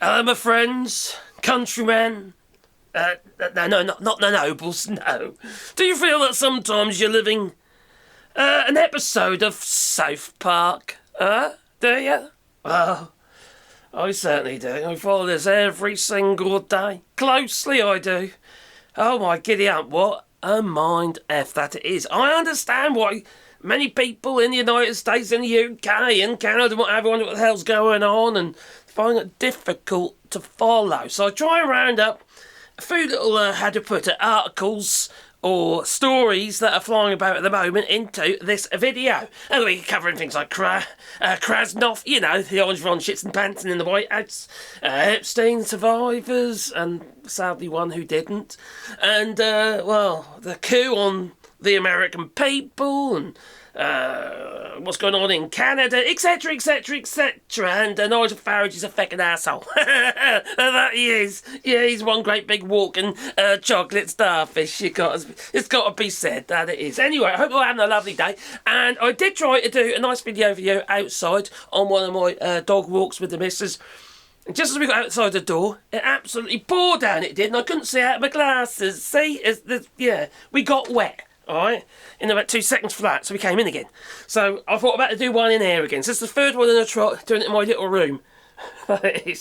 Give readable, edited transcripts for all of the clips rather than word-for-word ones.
Hello, my friends, countrymen. No, not the nobles, no. Do you feel that sometimes you're living an episode of South Park? Do you? Well, I certainly do. I follow this every single day. Closely, I do. Oh my giddy aunt, what a mind F that it is. I understand why many people in the United States, in the UK, in Canada, whatever, wonder what the hell's going on and find it difficult to follow. So I try and round up a few little, how to put it, articles or stories that are flying about at the moment into this video. And we're covering things like Krasnov, you know, the orange Ron shits and pants in the White House, Epstein survivors, and sadly one who didn't, and, well, the coup on the American people, and what's going on in Canada, etc, etc, etc, and Nigel Farage is a feckin' asshole. That he is. Yeah, he's one great big walking chocolate starfish. It's got to be said that it is. Anyway, I hope you're having a lovely day, and I did try to do a nice video for you outside on one of my dog walks with the missus. And just as we got outside the door, it absolutely poured down, it did, and I couldn't see out of my glasses. See? We got wet. Alright, in about 2 seconds flat, so we came in again. So I thought about to do one in here again. So it's the third one in a trot, doing it in my little room. I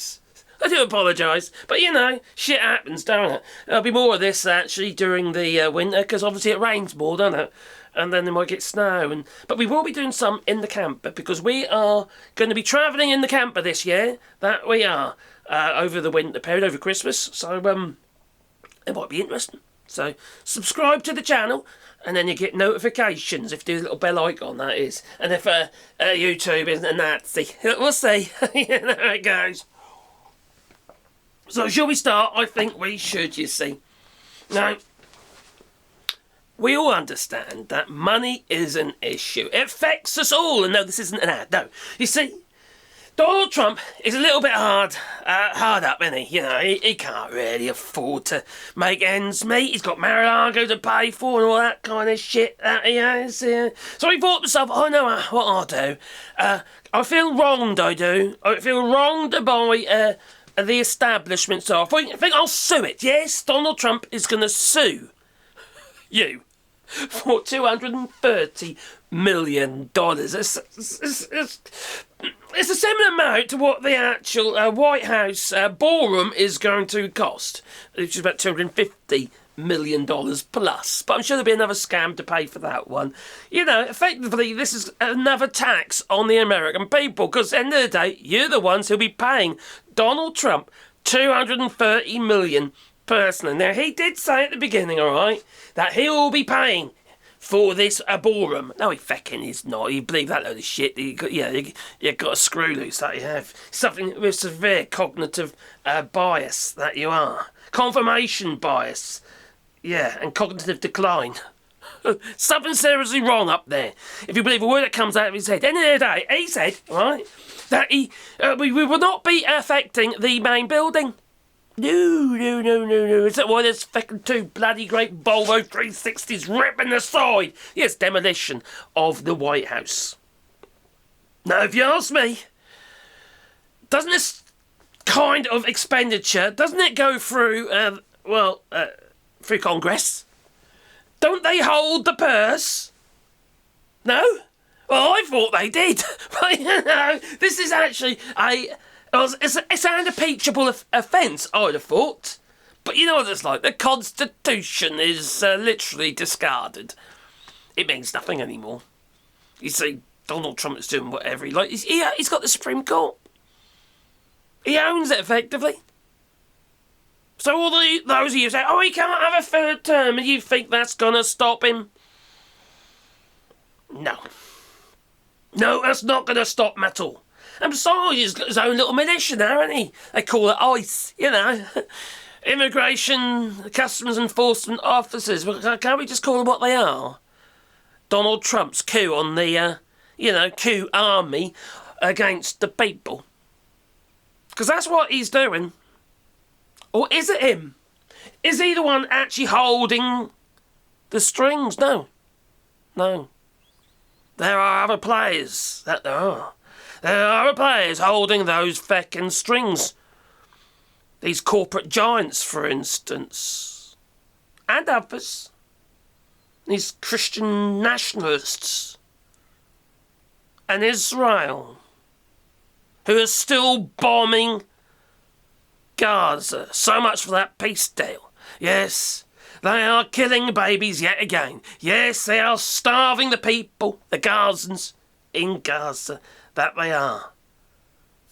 do apologise, but you know, shit happens, don't it? There'll be more of this actually during the winter, because obviously it rains more, doesn't it? And then there might get snow. But we will be doing some in the camper, because we are going to be travelling in the camper this year. That we are, over the winter period, over Christmas. So, it might be interesting. So, subscribe to the channel, and then you get notifications if you do a little bell icon, that is. And if YouTube isn't a Nazi, we'll see. You know how it goes. So, shall we start? I think we should, you see. Now, we all understand that money is an issue. It affects us all. And no, this isn't an ad, no. You see, Donald Trump is a little bit hard up, isn't he? You know, he can't really afford to make ends meet. He's got Mar-a-Lago to pay for and all that kind of shit that he has. So he thought to himself, I know what I'll do. I feel wronged, I do. I feel wronged by the establishment. So I think I'll sue it. Yes, Donald Trump is going to sue you for $230 million. It's a similar amount to what the actual White House ballroom is going to cost, which is about $250 million plus. But I'm sure there'll be another scam to pay for that one. You know, effectively, this is another tax on the American people, because at the end of the day, you're the ones who'll be paying Donald Trump $230 million personally. Now, he did say at the beginning, all right, that he will be paying for this ballroom. No, he feckin' is not. You believe that load of shit. You got a screw loose that you have. Something with severe cognitive bias that you are. Confirmation bias. Yeah, and cognitive decline. Something seriously wrong up there. If you believe a word that comes out of his head. End of the day, he said, right, that we will not be affecting the main building. No. Is that why there's fucking two bloody great Volvo 360s ripping the side? Yes, demolition of the White House. Now, if you ask me, doesn't this kind of expenditure, doesn't it go through, through Congress? Don't they hold the purse? No? Well, I thought they did. But, you know, this is actually it's an unimpeachable offence, I'd have thought. But you know what it's like. The Constitution is literally discarded. It means nothing anymore. You see, Donald Trump is doing whatever he likes. He's got the Supreme Court. He owns it, effectively. So all those of you say, oh, he can't have a third term, and you think that's going to stop him? No. No, that's not going to stop him at all. And besides, he's got his own little militia now, hasn't he? They call it ICE, you know. Immigration, Customs Enforcement Officers. Can't we just call them what they are? Donald Trump's coup on the, coup army against the people. Because that's what he's doing. Or is it him? Is he the one actually holding the strings? No. There are other players. There are other players holding those feckin' strings. These corporate giants, for instance, and others. These Christian nationalists and Israel, who are still bombing Gaza. So much for that peace deal. Yes, they are killing babies yet again. Yes, they are starving the people, the Gazans in Gaza, that they are.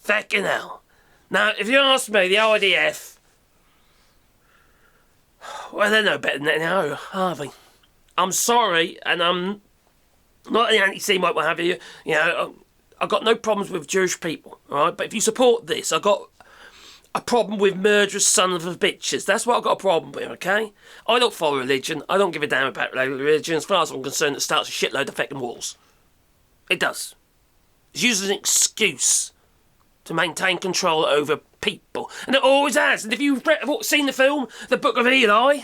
Feckin' hell. Now, if you ask me, the IDF, well, they're no better than Netanyahu, are they? I'm sorry, and I'm not an anti-Semite, what have you. You know, I've got no problems with Jewish people, all right? But if you support this, I've got a problem with murderous sons of bitches. That's what I've got a problem with, okay? I don't follow religion. I don't give a damn about religion. As far as I'm concerned, it starts a shitload of fucking wars. It does. It's used as an excuse to maintain control over people. And it always has. And if you've seen the film, The Book of Eli,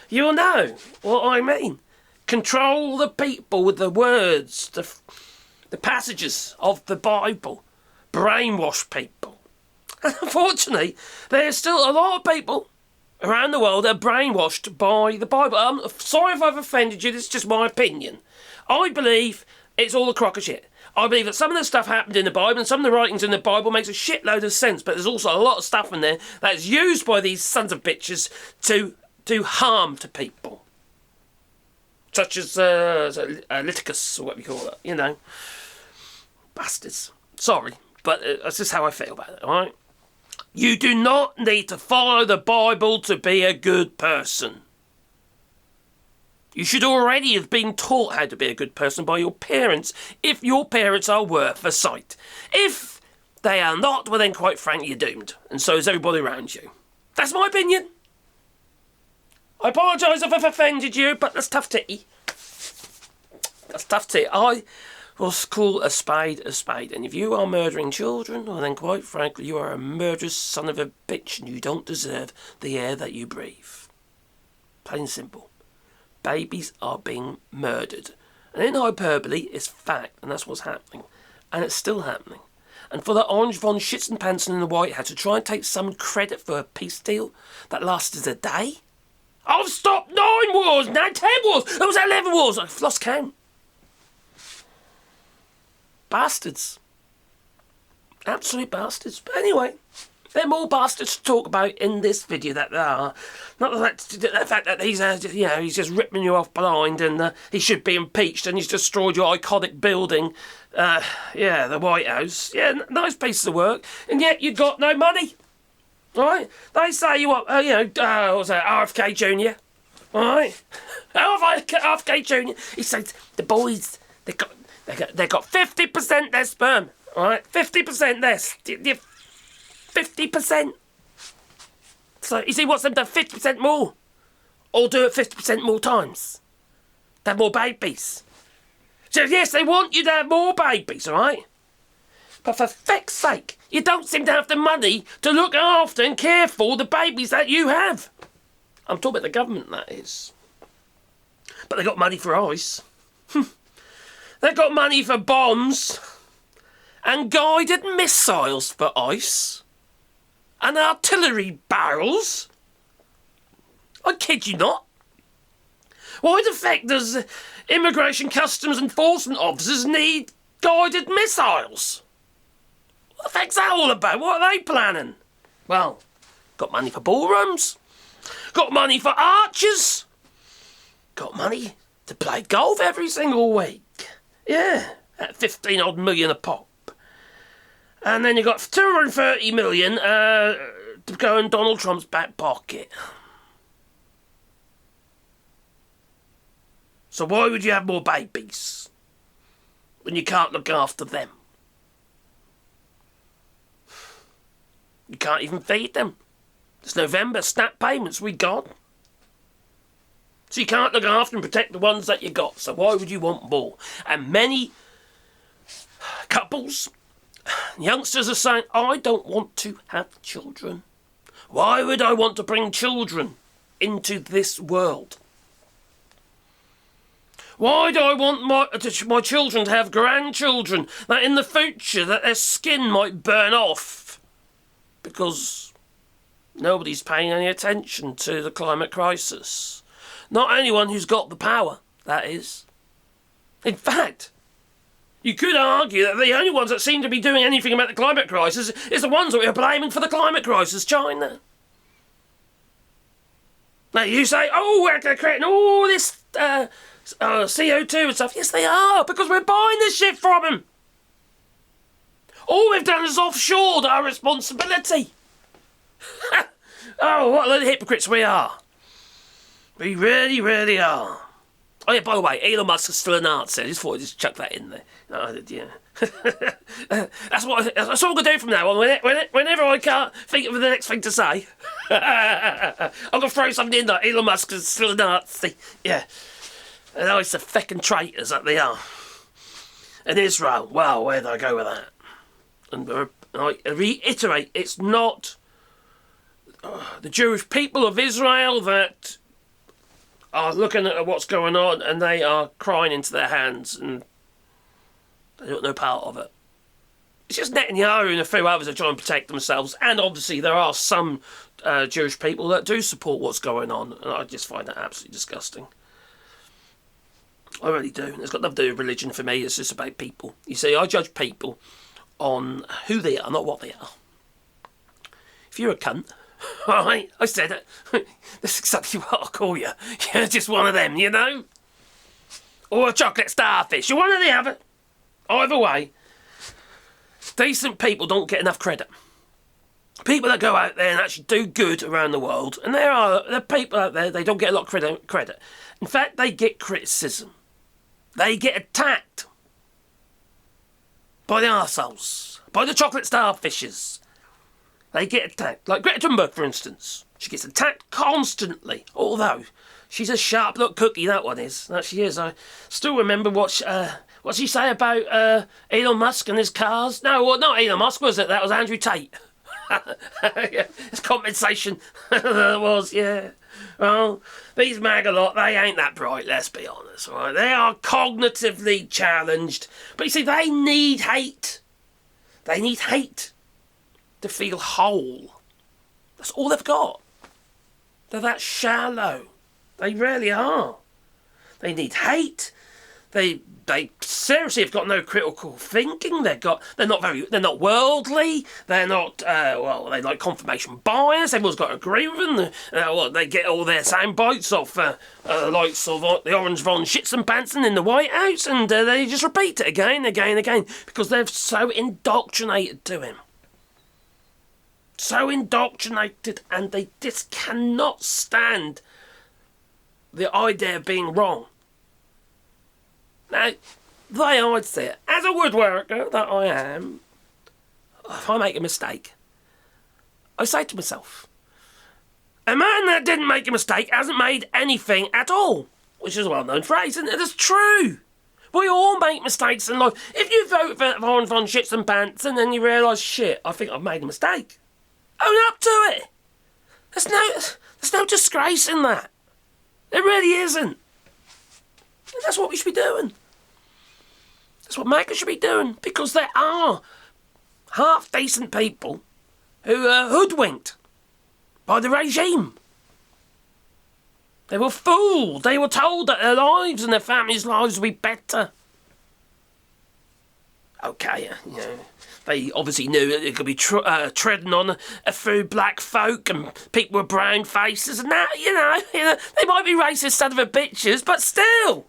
you'll know what I mean. Control the people with the words, the passages of the Bible. Brainwash people. And unfortunately, there's still a lot of people around the world that are brainwashed by the Bible. I'm sorry if I've offended you, this is just my opinion. I believe it's all a crock of shit. I believe that some of the stuff happened in the Bible and some of the writings in the Bible makes a shitload of sense, but there's also a lot of stuff in there that's used by these sons of bitches to do harm to people. Such as Leviticus, or what we call it, you know. Bastards. Sorry, but that's just how I feel about it, alright? You do not need to follow the Bible to be a good person. You should already have been taught how to be a good person by your parents, if your parents are worth a sight. If they are not, well then quite frankly you're doomed, and so is everybody around you. That's my opinion. I apologise if I've offended you, but that's tough titty. That's tough titty. I will call a spade, and if you are murdering children, well then quite frankly you are a murderous son of a bitch, and you don't deserve the air that you breathe. Plain and simple. Babies are being murdered. And in hyperbole, it's fact, and that's what's happening. And it's still happening. And for the Orange von Schitzenpanzer in the White House to try and take some credit for a peace deal that lasted a day? I've stopped 9 wars, now 10 wars, there was 11 wars, I've lost count. Bastards. Absolute bastards. But anyway, there are more bastards to talk about in this video that there are. Not the fact that he's, he's just ripping you off blind and he should be impeached and he's destroyed your iconic building. The White House. Yeah, nice piece of work. And yet you've got no money. Alright? They say you what was that, RFK Jr.? Alright? RFK Jr. He said the boys, they got 50% their sperm. Alright? 50% less. 50%. So you see what's them done 50% more. Or do it 50% more times. To have more babies. So yes, they want you to have more babies, alright? But for feck's sake, you don't seem to have the money to look after and care for the babies that you have. I'm talking about the government, that is. But they got money for ice. They got money for bombs. And guided missiles for ice. And artillery barrels. I kid you not. Why the feck does Immigration Customs Enforcement officers need guided missiles? What the feck's that all about? What are they planning? Well, got money for ballrooms. Got money for archers. Got money to play golf every single week. Yeah, at 15 odd million a pop. And then you got 230 million to go in Donald Trump's back pocket. So why would you have more babies when you can't look after them? You can't even feed them. It's November, snap payments, we gone. So you can't look after and protect the ones that you got. So why would you want more? And many couples, youngsters are saying, I don't want to have children. Why would I want to bring children into this world? Why do I want my children to have grandchildren that in the future that their skin might burn off? Because Nobody's paying any attention to the climate crisis. Not anyone who's got the power, that is. In fact, you could argue that the only ones that seem to be doing anything about the climate crisis is the ones that we're blaming for the climate crisis, China. Now you say, oh, they're creating all this CO2 and stuff. Yes, they are, because we're buying this shit from them. All we've done is offshored our responsibility. Oh, what little hypocrites we are. We really, really are. Oh yeah, by the way, Elon Musk is still a Nazi. I just thought I'd just chuck that in there. Yeah. That's what I'm going to do from now on. Whenever I can't think of the next thing to say, I'm going to throw something in there. Elon Musk is still a Nazi. Yeah. And it's the feckin' traitors that they are. And Israel, well, where do I go with that? And I reiterate, it's not the Jewish people of Israel that are looking at what's going on and they are crying into their hands and they don't know part of it. It's just Netanyahu and a few others are trying to protect themselves, and obviously there are some Jewish people that do support what's going on, and I just find that absolutely disgusting. I really do. It's got nothing to do with religion for me, it's just about people. You see, I judge people on who they are, not what they are. If you're a cunt, alright, I said it. That's exactly what I'll call you. You're just one of them, you know? Or a chocolate starfish. You're one or the other. Either way, decent people don't get enough credit. People that go out there and actually do good around the world, and there are people out there, they don't get a lot of credit. In fact, they get criticism. They get attacked by the arseholes, by the chocolate starfishes. They get attacked. Like Greta Thunberg, for instance. She gets attacked constantly. Although, she's a sharp little cookie, that one is. That she is. I still remember what's she say about Elon Musk and his cars? No, well, not Elon Musk, was it? That was Andrew Tate. Yeah, it's compensation. That was, yeah. Well, these MAGA lot, they ain't that bright, let's be honest, right? They are cognitively challenged. But you see, they need hate. They need hate to feel whole. That's all they've got. They're that shallow. They really are. They need hate. They seriously have got no critical thinking. They're not worldly. They're not they like confirmation bias. Everyone's got to agree with them. They get all their sound bites off likes of the Orange von Schitzenpanzen in the White House, and they just repeat it again, because they're so indoctrinated to him. So indoctrinated, and they just cannot stand the idea of being wrong. Now, the way I'd say it, as a woodworker that I am, if I make a mistake, I say to myself, a man that didn't make a mistake hasn't made anything at all, which is a well-known phrase, and it's true. We all make mistakes in life. If you vote for Orange von Schitzenpanzen and then you realise, shit, I think I've made a mistake, own up to it. There's no disgrace in that. There really isn't. And that's what we should be doing. That's what MAGA should be doing, because there are half-decent people who are hoodwinked by the regime. They were fooled. They were told that their lives and their families' lives would be better. Okay, they obviously knew that it could be treading on a few black folk and people with brown faces, and that, they might be racist son of a bitches, but still.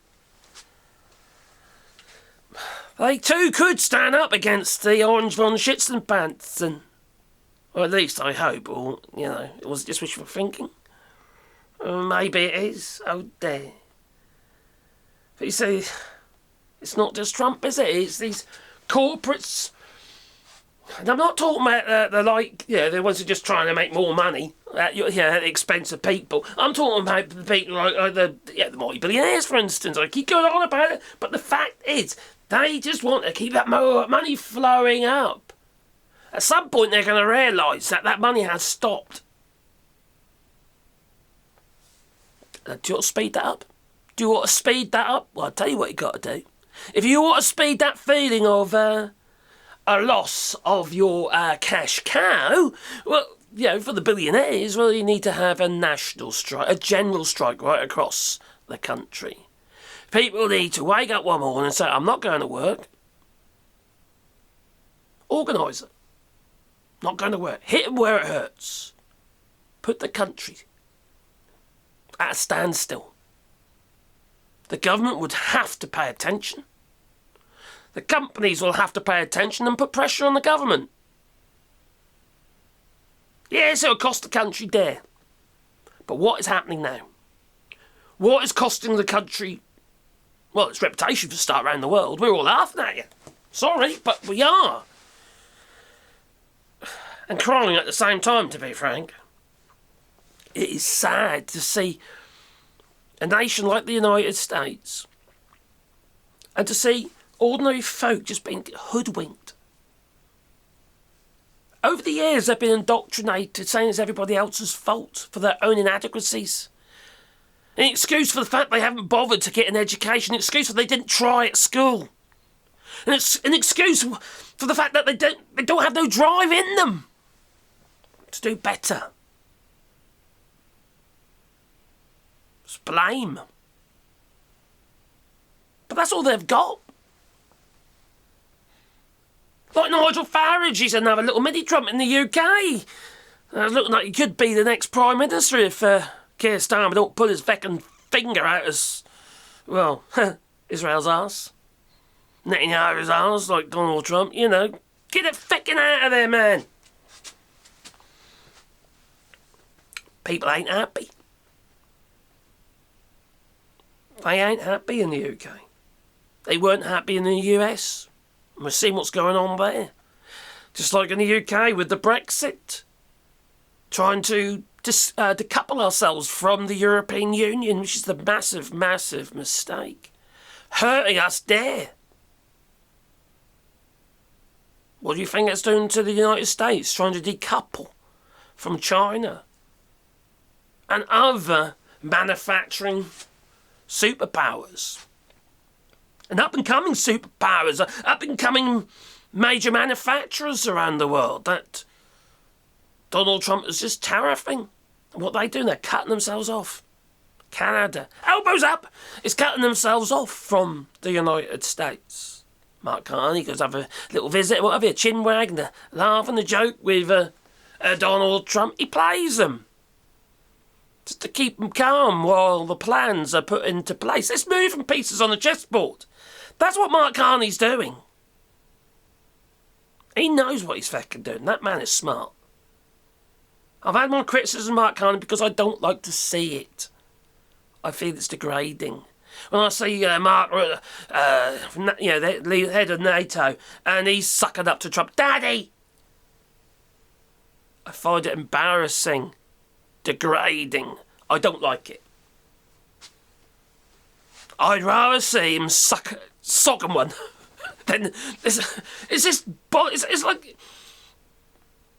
They too could stand up against the Orange von Schitzenpanzen. Or at least I hope, or, it was just wishful thinking. Maybe it is. Oh dear. But you see, it's not just Trump, is it? It's these corporates. And I'm not talking about the ones who are just trying to make more money at the expense of people. I'm talking about the people like the multi-billionaires, for instance. I keep going on about it, but the fact is, they just want to keep that money flowing up. At some point, they're going to realise that money has stopped. Do you want to speed that up? Well, I'll tell you what you got to do. If you want to speed that feeling of a loss of your cash cow, well, for the billionaires, well, you need to have a national strike, a general strike right across the country. People need to wake up one morning and say, I'm not going to work. Organise it. Not going to work. Hit them where it hurts. Put the country at a standstill. The government would have to pay attention. The companies will have to pay attention and put pressure on the government. Yes, it'll cost the country dear. But what is happening now? What is costing the country, well, its reputation for a start around the world? We're all laughing at you. Sorry, but we are. And crying at the same time, to be frank. It is sad to see a nation like the United States and to see ordinary folk just being hoodwinked. Over the years, they've been indoctrinated, saying it's everybody else's fault for their own inadequacies. An excuse for the fact they haven't bothered to get an education. An excuse for they didn't try at school. And it's an excuse for the fact that they don't have no drive in them to do better. It's blame. But that's all they've got. Like Nigel Farage, he's another little mini-Trump in the UK. Looking like he could be the next Prime Minister if Keir Starmer don't pull his feckin' finger out as, well, Israel's arse. Netanyahu's arse, like Donald Trump, you know. Get it feckin' out of there, man. People ain't happy. They ain't happy in the UK. They weren't happy in the US. We're seeing what's going on there. Just like in the UK with the Brexit. Trying to decouple ourselves from the European Union, which is the massive, massive mistake. Hurting us there. What do you think it's doing to the United States? Trying to decouple from China and other manufacturing superpowers. And up-and-coming superpowers, up-and-coming major manufacturers around the world that Donald Trump is just tariffing. What they do, they're cutting themselves off. Canada, elbows up, is cutting themselves off from the United States. Mark Carney goes have a little visit, whatever, a chin wag and a laugh and a joke with Donald Trump. He plays them. Just to keep them calm while the plans are put into place. It's moving pieces on the chessboard. That's what Mark Carney's doing. He knows what he's fucking doing. That man is smart. I've had my criticism of Mark Carney because I don't like to see it. I feel it's degrading. When I see Mark, the head of NATO, and he's sucking up to Trump, Daddy! I find it embarrassing. Degrading. I don't like it. I'd rather see him socking one than it's like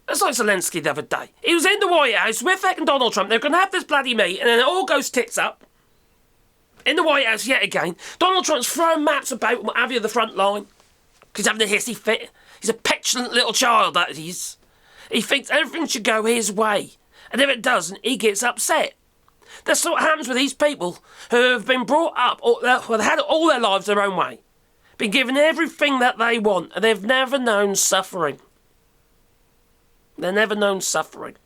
Zelensky the other day. He was in the White House with fucking Donald Trump. They're going to have this bloody meet, and then it all goes tits up. In the White House yet again. Donald Trump's throwing maps about and what have you the front line. Because he's having a hissy fit. He's a petulant little child, that is. He thinks everything should go his way. And if it doesn't, he gets upset. That's what happens with these people who have been brought up, or had all their lives their own way. Been given everything that they want, and they've never known suffering. They've never known suffering.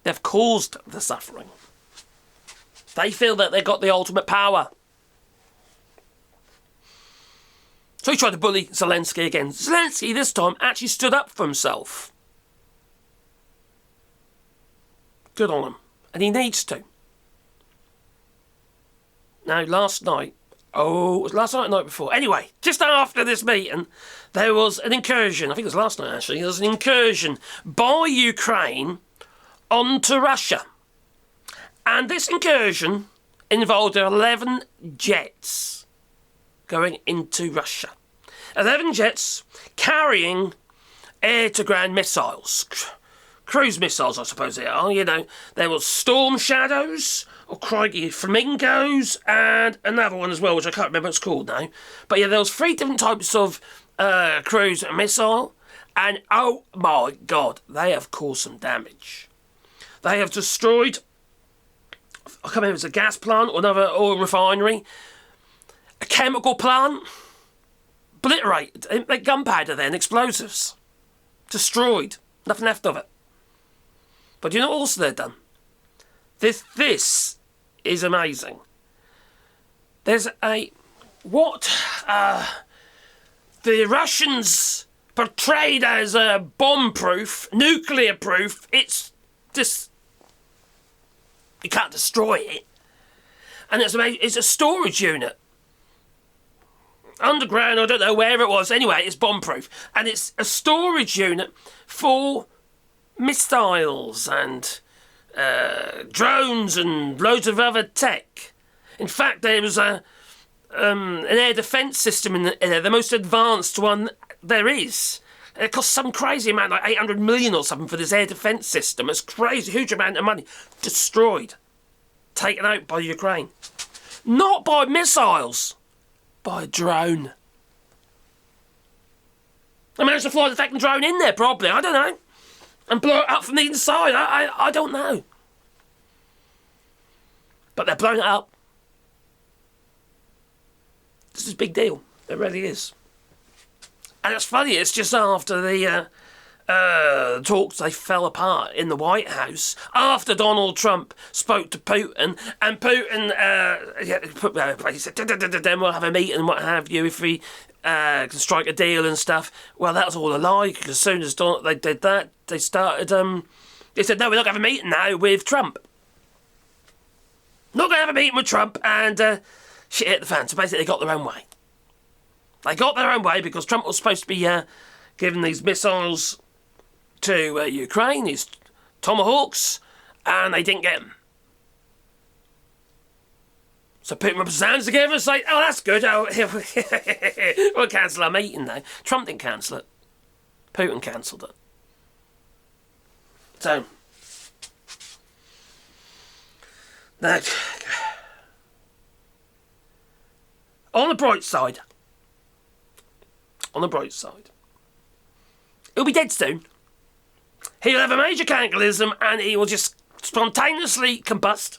They've caused the suffering. They feel that they've got the ultimate power. So he tried to bully Zelensky again. Zelensky this time actually stood up for himself. Good on him. And he needs to. Now, last night, it was last night or the night before. Anyway, just after this meeting, there was an incursion. I think it was last night, actually. There was an incursion by Ukraine onto Russia. And this incursion involved 11 jets going into Russia. 11 jets carrying air-to-ground missiles. Cruise missiles, I suppose they are. You know, there was Storm Shadows, or crikey, Flamingos, and another one as well, which I can't remember what it's called now. But yeah, there was 3 different types of cruise missile, And oh my God, they have caused some damage. They have destroyed, I can't remember if it's a gas plant or another oil refinery, a chemical plant, obliterated, like gunpowder then, explosives, destroyed, nothing left of it. But you know what also they've done? This is amazing. There's what the Russians portrayed as bomb-proof, nuclear-proof. It's just, you can't destroy it. And it's a storage unit. Underground, I don't know where it was. Anyway, it's bomb-proof. And it's a storage unit for missiles and drones and loads of other tech. In fact, there was an air defence system in there, the most advanced one there is. It cost some crazy amount, like 800 million or something for this air defence system. It's crazy, huge amount of money. Destroyed. Taken out by Ukraine. Not by missiles. By a drone. They managed to fly the fucking drone in there, probably. I don't know. And blow it up from the inside. I don't know. But they're blowing it up. This is a big deal. It really is. And it's funny, it's just after the talks, they fell apart in the White House after Donald Trump spoke to Putin, and Putin he said, then we'll have a meeting and what have you if we can strike a deal and stuff. Well, that was all a lie, because as soon as they did that, they started, they said, no, we're not going to have a meeting now with Trump. Not going to have a meeting with Trump, and shit hit the fan. So basically they got their own way. They got their own way because Trump was supposed to be giving these missiles to Ukraine, these Tomahawks, and they didn't get them. So Putin rubbed his hands together and say, oh, that's good. Oh, we'll cancel our meeting now. Trump didn't cancel it. Putin cancelled it. So, that, on the bright side, he'll be dead soon. He'll have a major cataclysm and he will just spontaneously combust.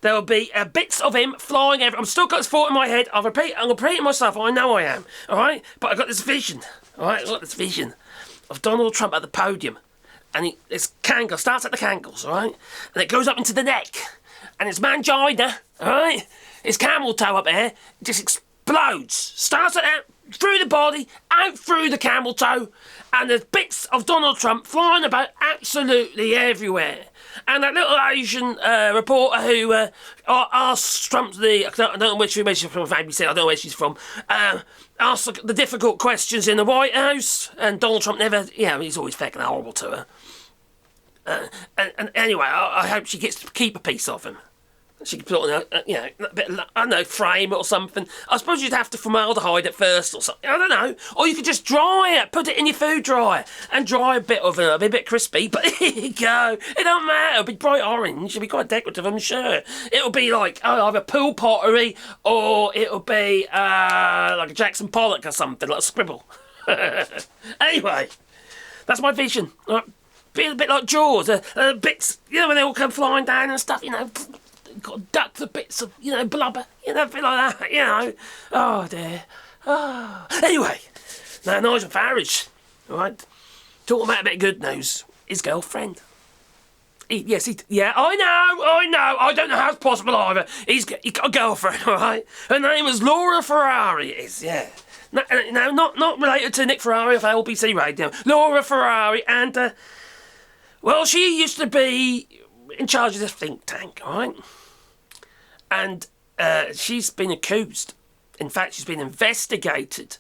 There will be bits of him flying everywhere. I've still got this thought in my head. I'm repeating myself. I know I am. All right? But I've got this vision. All right? I've got this vision of Donald Trump at the podium. And this cangle starts at the cankles, all right? And it goes up into the neck. And his mangina, all right? His camel toe up there just explodes. Starts at through the body, out through the camel toe, and there's bits of Donald Trump flying about absolutely everywhere. And that little Asian reporter who asked Trump I don't know where she's from, ABC, I don't know where she's from, asked the difficult questions in the White House, and Donald Trump never, he's always fucking horrible to her. And anyway, I hope she gets to keep a piece of him. She could put on a bit of, I don't know, frame it or something. I suppose you'd have to formaldehyde it first or something. I don't know. Or you could just dry it, put it in your food dryer and dry a bit of it. It'll be a bit crispy, but here you go. It don't matter. It'll be bright orange. It'll be quite decorative, I'm sure. It'll be like either pool pottery or it'll be like a Jackson Pollock or something, like a scribble. Anyway, that's my vision. Be a bit like Jaws. Bits, when they all come flying down and stuff, got to duck the bits of, blubber, a bit like that, Oh, dear. Oh. Anyway, now Nigel Farage, all right, talking about a bit of good news, his girlfriend. I know, I don't know how it's possible either. He's got a girlfriend, all right? Her name was Laura Ferrari, it is, yeah. No, not related to Nick Ferrari of LBC Radio. Laura Ferrari, and, she used to be in charge of this think tank, all right? And she's been accused. In fact, she's been investigated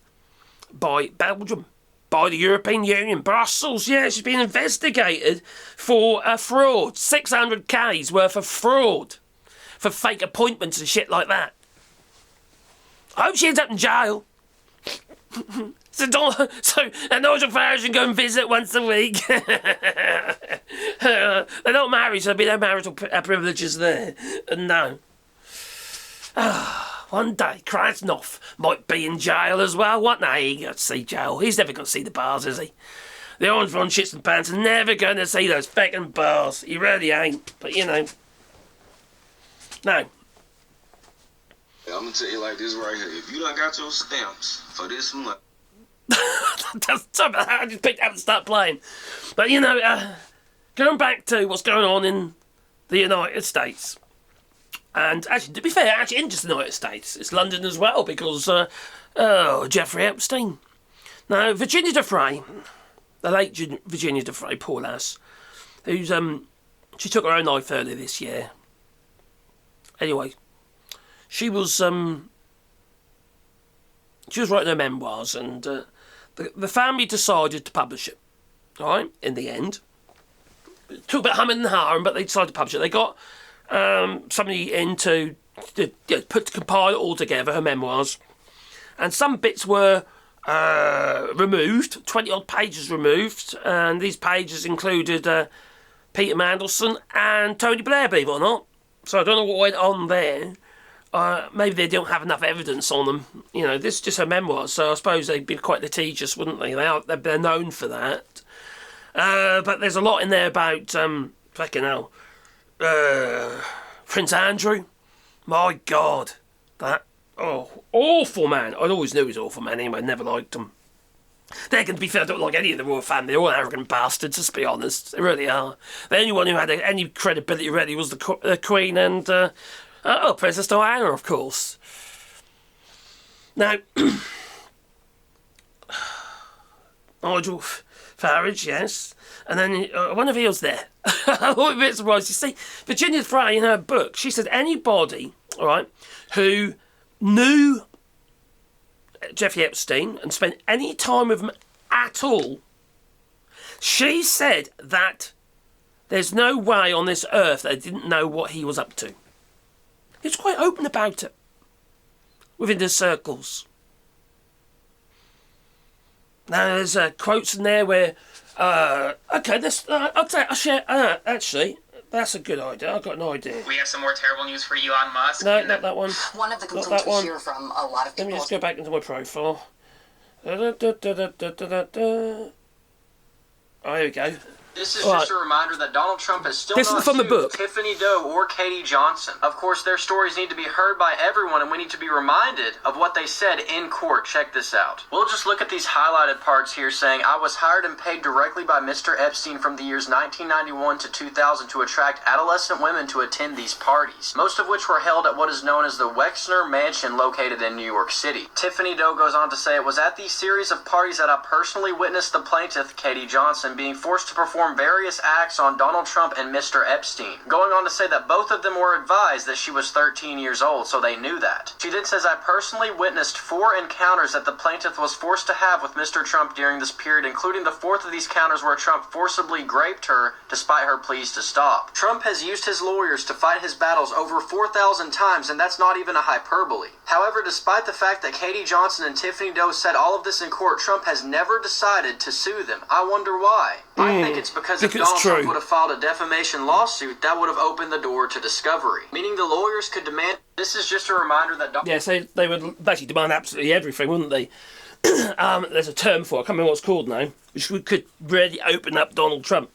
by Belgium, by the European Union, Brussels. Yeah, she's been investigated for fraud. 600K's worth of fraud for fake appointments and shit like that. I hope she ends up in jail. So Nigel Farage can go and visit once a week. They're not married, so there'll be no marital privileges there. No. One day, Krasnov might be in jail as well. What? No, he ain't going to see jail. He's never going to see the bars, is he? The orange von shits and pants are never going to see those feckin' bars. He really ain't. But, you know. No. I'm going to tell you like this right here. If you done got your stamps for this month. I just picked up and start playing. But, you know, going back to what's going on in the United States. And actually, to be fair, actually in just the United States. It's London as well because, Jeffrey Epstein. Now, Virginia Giuffre, the late Virginia Giuffre, poor lass, who's, she took her own life earlier this year. Anyway, she was writing her memoirs and the family decided to publish it, all right, in the end. It took a bit of humming and hawing, but they decided to publish it. They got somebody in to compile it all together, her memoirs, and some bits were removed, 20-odd pages removed, and these pages included Peter Mandelson and Tony Blair, believe it or not. So I don't know what went on there. Maybe they don't have enough evidence on them. You know, this is just her memoirs, so I suppose they'd be quite litigious, wouldn't they? They're known for that. But there's a lot in there about, fucking hell, Prince Andrew. My God. That, awful man. I always knew he was an awful man anyway, never liked him. They're going to be fair, I don't like any of the royal family. They're all arrogant bastards, let's be honest. They really are. The only one who had any credibility really was the Queen and, Princess Diana, of course. Now, Nigel Farage, yes. And then one of he was there. I'm a bit surprised. You see, Virginia Giuffre, in her book, she said anybody, all right, who knew Jeffrey Epstein and spent any time with him at all, she said that there's no way on this earth they didn't know what he was up to. He was quite open about it within the circles. Now there's quotes in there where, okay, I'll share. Actually, that's a good idea. I've got an idea. We have some more terrible news for Elon Musk. No, not that one. One of the complaints we hear from a lot of people. Let me just go back into my profile. Oh, here we go. This is just a reminder that Donald Trump has still not from the sued book. Tiffany Doe or Katie Johnson. Of course, their stories need to be heard by everyone, and we need to be reminded of what they said in court. Check this out. We'll just look at these highlighted parts here saying, I was hired and paid directly by Mr. Epstein from the years 1991 to 2000 to attract adolescent women to attend these parties, most of which were held at what is known as the Wexner Mansion located in New York City. Tiffany Doe goes on to say, it was at these series of parties that I personally witnessed the plaintiff, Katie Johnson, being forced to perform various acts on Donald Trump and Mr. Epstein, going on to say that both of them were advised that she was 13 years old, so they knew that. She then says, I personally witnessed 4 encounters that the plaintiff was forced to have with Mr. Trump during this period, including the 4th of these encounters where Trump forcibly raped her despite her pleas to stop. Trump has used his lawyers to fight his battles over 4,000 times, and that's not even a hyperbole. However, despite the fact that Katie Johnson and Tiffany Doe said all of this in court, Trump has never decided to sue them. I wonder why. I think it's because if Donald Trump would have filed a defamation lawsuit, that would have opened the door to discovery. Meaning the lawyers could demand... This is just a reminder that... Yeah, so they would basically demand absolutely everything, wouldn't they? There's a term for it, I can't remember what it's called now, which could really open up Donald Trump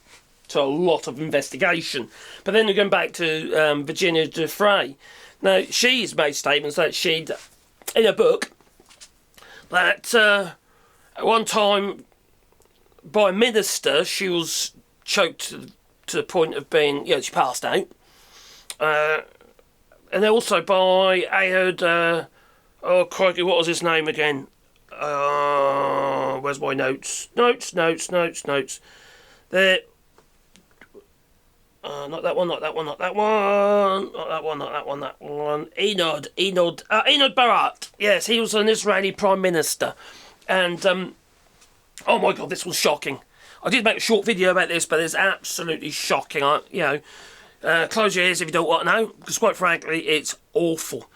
to a lot of investigation. But then we're going back to Virginia Giuffre. Now, she's made statements that she'd, in a book, that at one time, by a minister, she was choked to the point of being, she passed out. And also by Ehud, crikey, what was his name again? Where's my notes? Notes. There. Not that one. Enod Barak. Yes, he was an Israeli Prime Minister. And, oh my God, this was shocking. I did make a short video about this, but it's absolutely shocking. Close your ears if you don't want to know, because quite frankly, it's awful.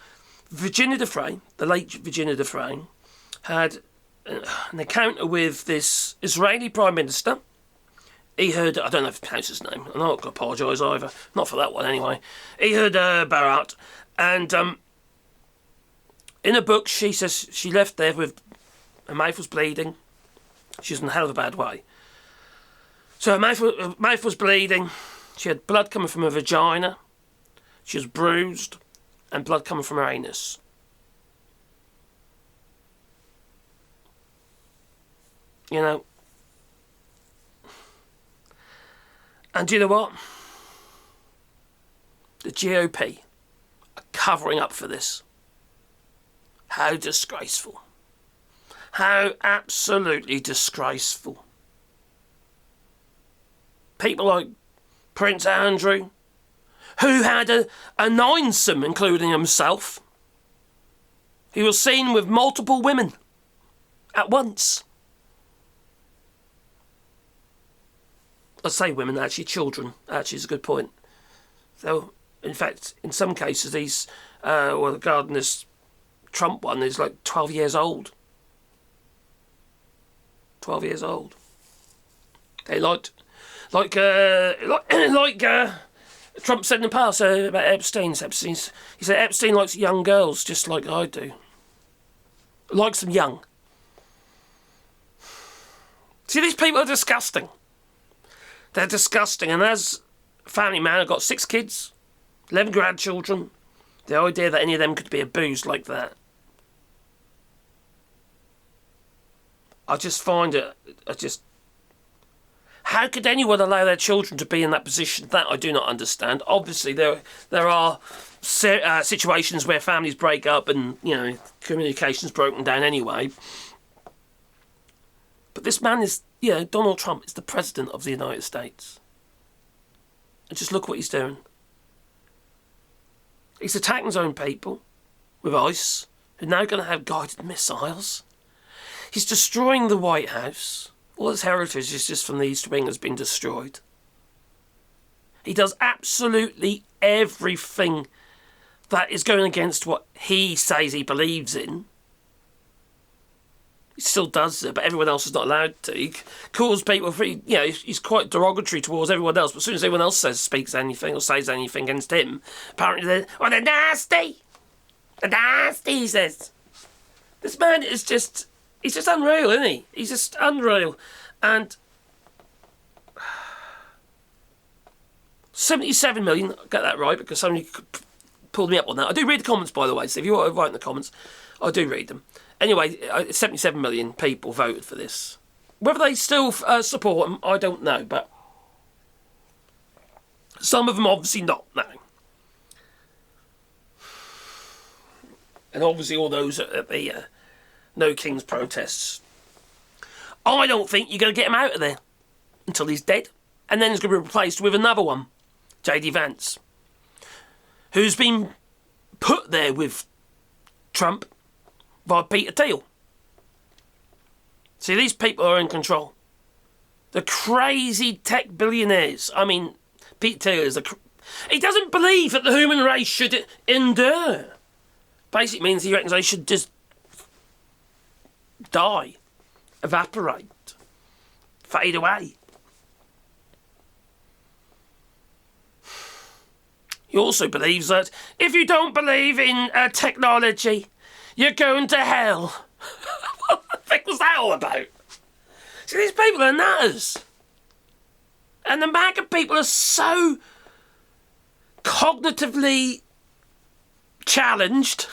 Virginia Giuffre, the late Virginia Giuffre, had an encounter with this Israeli Prime Minister. Ehud, I don't know if he pronounced his name. I'm not going to apologise either. Not for that one, anyway. Ehud Barak. And in a book, she says she left there with her mouth was bleeding. She was in a hell of a bad way. So her mouth was bleeding. She had blood coming from her vagina. She was bruised. And blood coming from her anus. You know. And do you know what? The GOP are covering up for this. How disgraceful. How absolutely disgraceful. People like Prince Andrew, who had a ninesome, including himself. He was seen with multiple women at once. I say women, actually children. Actually, is a good point. So, in fact, in some cases, these, regarding this Trump one, is like 12 years old. 12 years old. They like Trump said in the past about Epstein. He said Epstein likes young girls just like I do. Likes them young. See, these people are disgusting. They're disgusting. And as a family man, I've got 6 kids, 11 grandchildren. The idea that any of them could be abused like that. I just find it, how could anyone allow their children to be in that position? That I do not understand. Obviously, there are situations where families break up and, you know, communication's broken down anyway. But this man is, you know, Donald Trump is the president of the United States. And just look what he's doing. He's attacking his own people with ICE, who are now going to have guided missiles. He's destroying the White House. All his heritage is just from the East Wing has been destroyed. He does absolutely everything that is going against what he says he believes in. He still does it, but everyone else is not allowed to. He calls people, he's quite derogatory towards everyone else, but as soon as anyone else speaks anything or says anything against him, apparently they're nasty. They're nasty, he says. This man is just... He's just unreal, isn't he? He's just unreal. And 77 million, I get that right, because somebody pulled me up on that. I do read the comments, by the way, so if you want to write in the comments, I do read them. Anyway, 77 million people voted for this. Whether they still support him, I don't know, but some of them obviously not now. And obviously all those at the... No King's protests. I don't think you're going to get him out of there until he's dead. And then he's going to be replaced with another one, J.D. Vance, who's been put there with Trump by Peter Thiel. See, these people are in control. The crazy tech billionaires. I mean, Peter Thiel is he doesn't believe that the human race should endure. Basically means he reckons they should just die, evaporate, fade away. He also believes that if you don't believe in technology, you're going to hell. What the heck was that all about? See, these people are nutters. And the MAGA people are so cognitively challenged,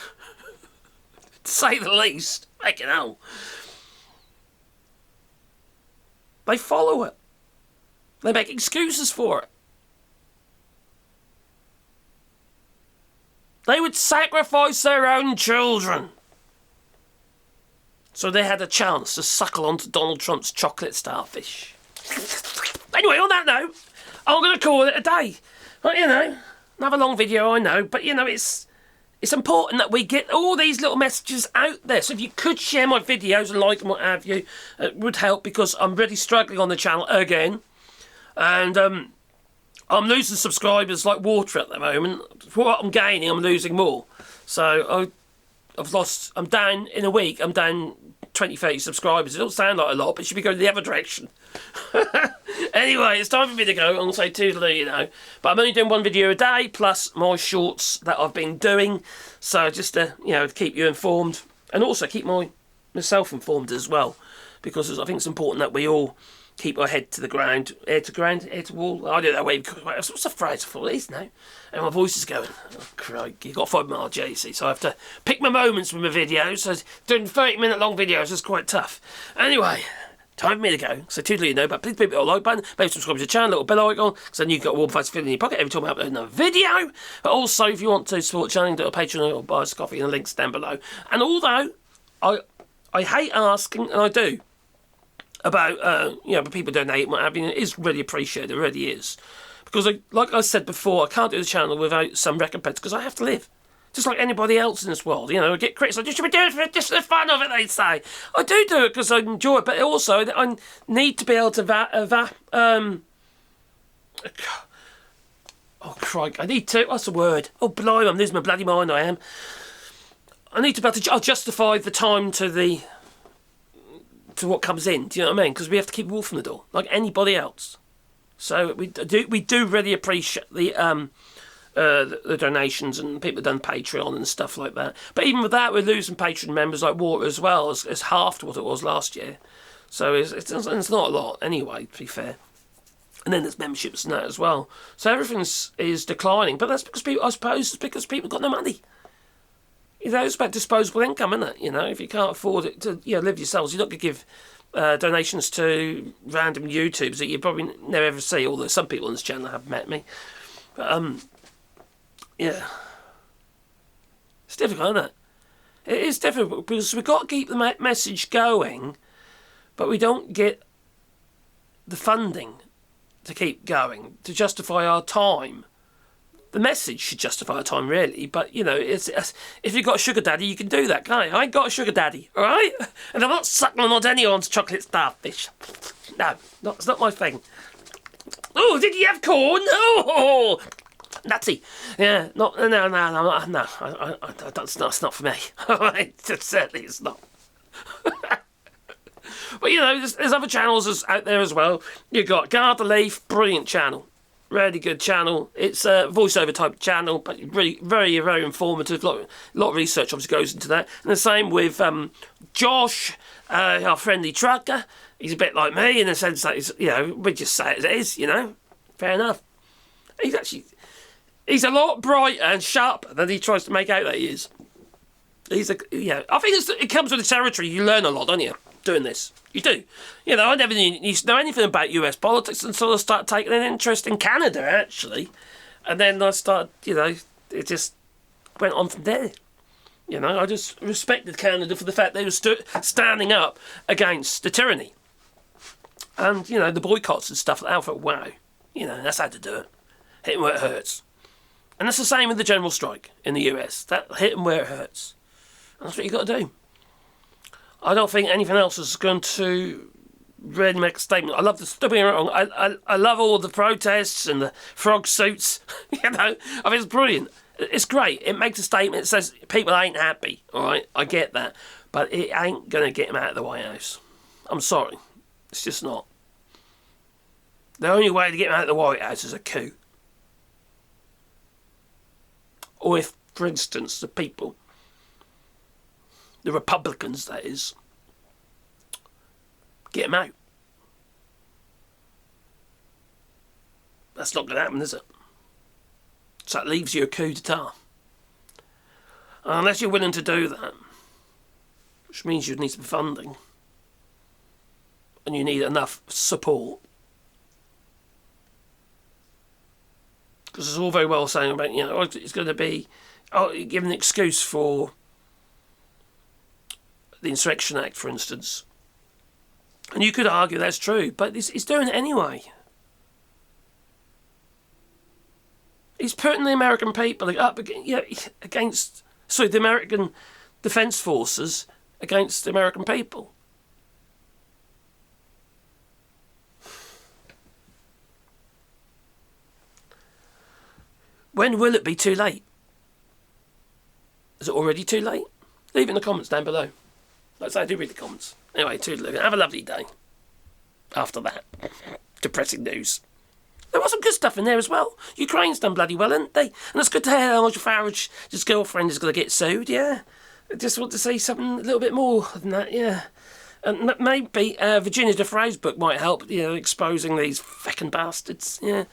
to say the least. Fucking hell. They follow it. They make excuses for it. They would sacrifice their own children so they had a chance to suckle onto Donald Trump's chocolate starfish. Anyway, on that note, I'm going to call it a day. Well, you know, another long video, I know, but, you know, it's important that we get all these little messages out there. So if you could share my videos and like and what have you, it would help, because I'm really struggling on the channel again. And I'm losing subscribers like water at the moment. For what I'm gaining, I'm losing more. So I'm down in a week, I'm down 20, 30 subscribers. It don't sound like a lot, but it should be going the other direction. Anyway, it's time for me to go. I'm going to say toodaloo, you know. But I'm only doing one video a day, plus my shorts that I've been doing. So just to, you know, to keep you informed. And also keep myself informed as well. Because I think it's important that we all keep our head to the ground, ear to wall. I don't know what's the phrase for it is now. And my voice is going, oh crikey, you've got 5 mile JC, so I have to pick my moments with my videos. So doing 30-minute long videos is quite tough. Anyway, time for me to go. So toodle you know, but please hit a like button, maybe subscribe to the channel, little bell icon, because then you've got a warm fuzzy feeling in your pocket every time I upload another video. But also, if you want to support the channel, you can do a Patreon or buy us a coffee, and the link's down below. And although I hate asking, and I do, about people donating, what have you, it is really appreciated, it really is. Because, like I said before, I can't do the channel without some recompense, because I have to live. Just like anybody else in this world, I get criticised. You should be doing it for just the fun of it, they say. I do it because I enjoy it, but also I need to be able to oh, crikey, I need to, what's the word? Oh, blimey, I'm losing my bloody mind, I am. I need to be able to justify the time to what comes in, do you know what I mean? Because we have to keep a wolf from the door, like anybody else. So we do really appreciate the donations and people have done Patreon and stuff like that. But even with that, we're losing Patreon members like Water as well. It's half to what it was last year. So it's not a lot anyway, to be fair. And then there's memberships and that as well. So everything is declining. But that's because people, I suppose, it's because people got no money. It's about disposable income, isn't it? If you can't afford it to live yourselves, you're not going to give donations to random YouTubers that you probably never ever see, although some people on this channel have met me. But, yeah. It's difficult, isn't it? It is difficult because we've got to keep the message going, but we don't get the funding to keep going, to justify our time. The message should justify our time, really, but, it's if you've got a sugar daddy, you can do that, can't you? I ain't got a sugar daddy, all right? And I'm not sucking on anyone's chocolate starfish. No, it's not my thing. Oh, did you have corn? Oh, nutty. Yeah, no, that's not for me. All right, certainly it's not. But, there's other channels out there as well. You've got Guard the Leaf, brilliant channel. Really good channel. It's a voiceover type channel, but really very, very informative. A lot of research obviously goes into that. And the same with Josh, our friendly trucker. He's a bit like me in the sense that we just say it as it is, Fair enough. He's a lot brighter and sharper than he tries to make out that he is. I think it comes with the territory. You learn a lot, don't you, doing this? You do. I never used to know anything about US politics until I started taking an interest in Canada, actually. And then I started, it just went on from there. I just respected Canada for the fact they were standing up against the tyranny. And, the boycotts and stuff like that. I thought, wow, that's how to do it. Hit 'em where it hurts. And that's the same with the general strike in the US. That hit 'em where it hurts. And that's what you've got to do. I don't think anything else is going to really make a statement. I love the, don't get me wrong, I love all the protests and the frog suits. I think it's brilliant. It's great. It makes a statement. It says people ain't happy. All right, I get that, but it ain't going to get them out of the White House. I'm sorry, it's just not. The only way to get them out of the White House is a coup. Or if, for instance, the people, the Republicans, that is, get them out. That's not going to happen, is it? So that leaves you a coup d'etat. Unless you're willing to do that, which means you need some funding, and you need enough support. Because it's all very well saying about, it's going to be, give an excuse for the Insurrection Act, for instance. And you could argue that's true, but he's doing it anyway. He's putting the American people up against, the American Defence Forces against the American people. When will it be too late? Is it already too late? Leave it in the comments down below. Like I say, I do read the comments. Anyway, toodaloo. Have a lovely day. After that. Depressing news. There was some good stuff in there as well. Ukraine's done bloody well, haven't they? And it's good to hear Nigel Farage's girlfriend is going to get sued, yeah. I just want to say something a little bit more than that, yeah. And maybe Virginia Defray's book might help, exposing these feckin' bastards. Yeah.